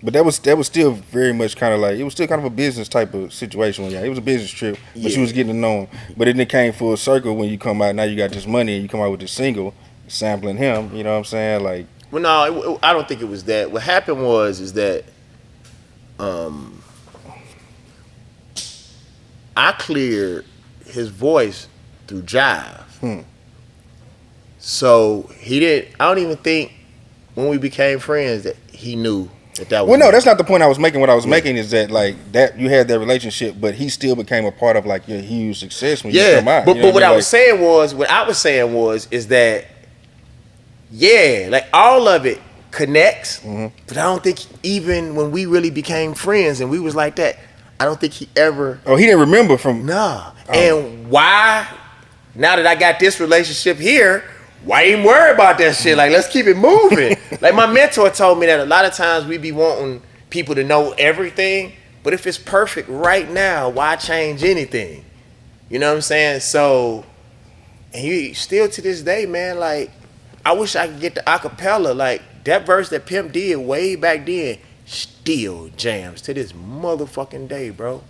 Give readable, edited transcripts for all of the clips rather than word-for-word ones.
But that was still very much kind of like it was still kind of a business type of situation. Yeah, it was a business trip, but you was getting to know him. But then it came full circle when you come out. Now you got this money and you come out with this single, sampling him. You know what I'm saying? Like, Well, no, I don't think it was that. What happened is that um, I cleared his voice through Jive. So he didn't. I don't even think when we became friends that he knew that was. Well, no, that's not the point I was making. What I was making is that like that you had that relationship, but he still became a part of like your huge success when you come out. But You know what I mean? was saying was is that like all of it connects, but I don't think even when we really became friends and we was like that, I don't think he ever. Oh, he didn't remember from. Nah. Oh. And why? Now that I got this relationship here, why even worry about that shit? Like, let's keep it moving. Like my mentor told me that a lot of times we be wanting people to know everything, but if it's perfect right now, why change anything? You know what I'm saying? So, and he still to this day, man, like, I wish I could get the acapella. Like, that verse that Pimp did way back then still jams to this motherfucking day, bro.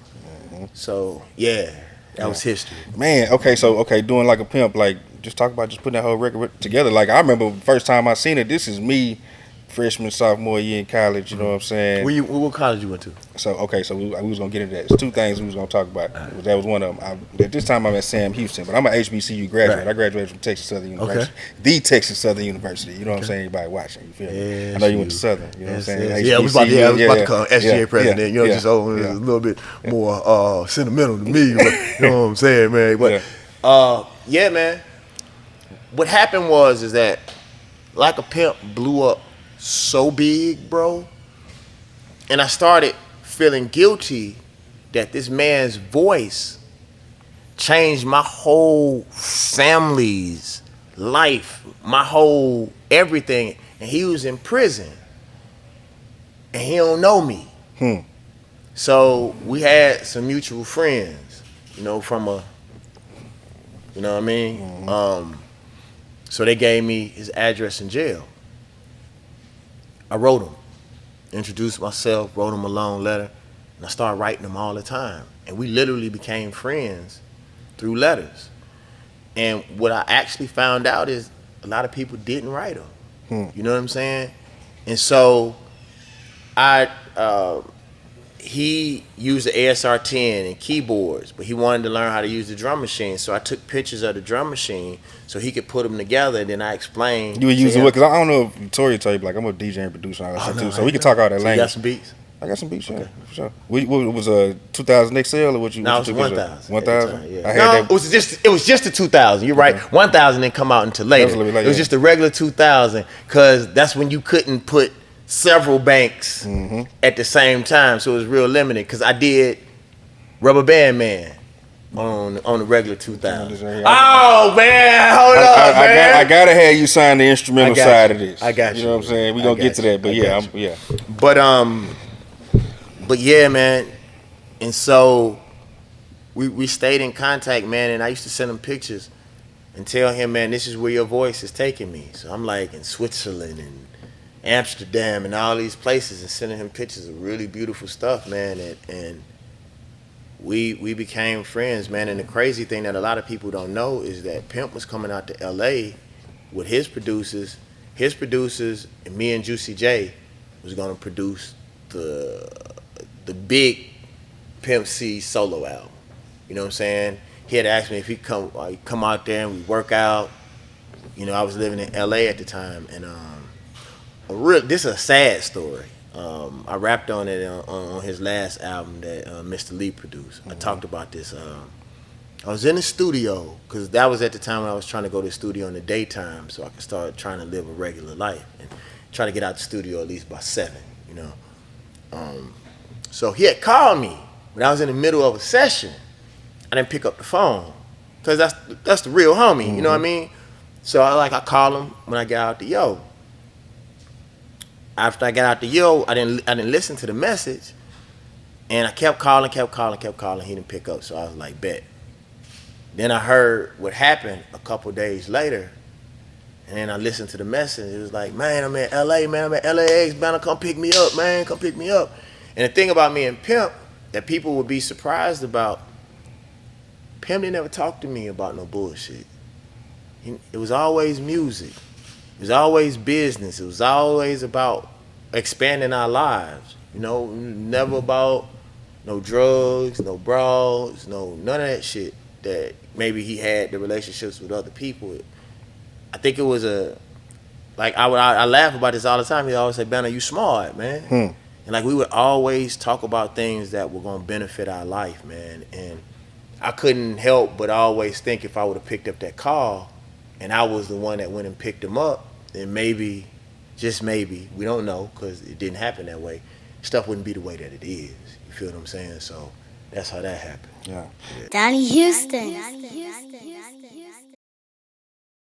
So, yeah, that was history. Man, okay, doing like a pimp, like, just talk about just putting that whole record together. Like, I remember the first time I seen it, this is me, freshman, sophomore year in college, you know what I'm saying? What college you went to? So we was gonna get into that. There's two things we was gonna talk about. That was one of them. At this time I'm at Sam Houston, but I'm an HBCU graduate. Right. I graduated from Texas Southern University, the Texas Southern University. You know what I'm saying? Everybody watching, you feel me? I know you went to Southern. You know what I'm saying? Yeah, I was about to come SGA president. You know, just a little bit more sentimental to me. But, you know what I'm saying, man? But yeah, man. What happened is that Like a Pimp blew up so big, bro. And I started feeling guilty that this man's voice changed my whole family's life, my whole everything. And he was in prison. And he don't know me. So we had some mutual friends, you know, from a, you know what I mean? So they gave me his address in jail. I wrote him, introduced myself, wrote him a long letter, and I started writing him all the time. And we literally became friends through letters. And what I actually found out is a lot of people didn't write him. You know what I'm saying? And so he used the ASR-10 and keyboards, but he wanted to learn how to use the drum machine. So I took pictures of the drum machine so he could put them together, and then I explained. You were using what? Because I don't know if Victoria told you, like, I'm a DJ and producer and all that shit too, so we can talk all that language. You got some beats? I got some beats, yeah, for sure. What was a 2000 XL or what you? No, it was 1,000. 1,000. Yeah. No, it was just a 2,000. You're right. 1,000 didn't come out until later. It was just a regular 2,000 because that's when you couldn't put several banks at the same time, so it was real limited. Because I did Rubber Band Man on the regular 2000. Oh man, hold up, man! I gotta have you sign the instrumental side of this. I got you. You know what I'm saying? We gonna get to that, but yeah. But yeah, man. And so we stayed in contact, man. And I used to send him pictures and tell him, man, this is where your voice is taking me. So I'm like in Switzerland and Amsterdam and all these places, and sending him pictures of really beautiful stuff, man. And we became friends, man. And the crazy thing that a lot of people don't know is that Pimp was coming out to LA with his producers, and me and Juicy J was gonna produce the big Pimp C solo album. You know what I'm saying? He had asked me if he'd come out there and we work out. You know, I was living in LA at the time, and this is a sad story. I rapped on it on his last album that Mr. Lee produced. I talked about this. I was in the studio because that was at the time when I was trying to go to the studio in the daytime so I could start trying to live a regular life and try to get out the studio at least by 7, you know. So he had called me when I was in the middle of a session. I didn't pick up the phone because that's the real homie, you know what I mean? So I called him when I got out the Yo. After I got out the Yo, I didn't listen to the message, and I kept calling. He didn't pick up, so I was like, bet. Then I heard what happened a couple days later, And then I listened to the message. It was like, man, I'm in LA, man. I'm at LAX. Better come pick me up, man. Come pick me up. And the thing about me and Pimp that people would be surprised about, Pimp didn't never talk to me about no bullshit. It was always music. It was always business. It was always about expanding our lives. You know, never about no drugs, no bras, no none of that shit that maybe he had the relationships with other people. I think it was I laugh about this all the time. He always say, "Banner, you smart, man." And like we would always talk about things that were gonna benefit our life, man. And I couldn't help but always think if I would have picked up that call and I was the one that went and picked him up, then maybe, just maybe, we don't know because it didn't happen that way, stuff wouldn't be the way that it is. You feel what I'm saying? So that's how that happened. Yeah. Donnie Houston.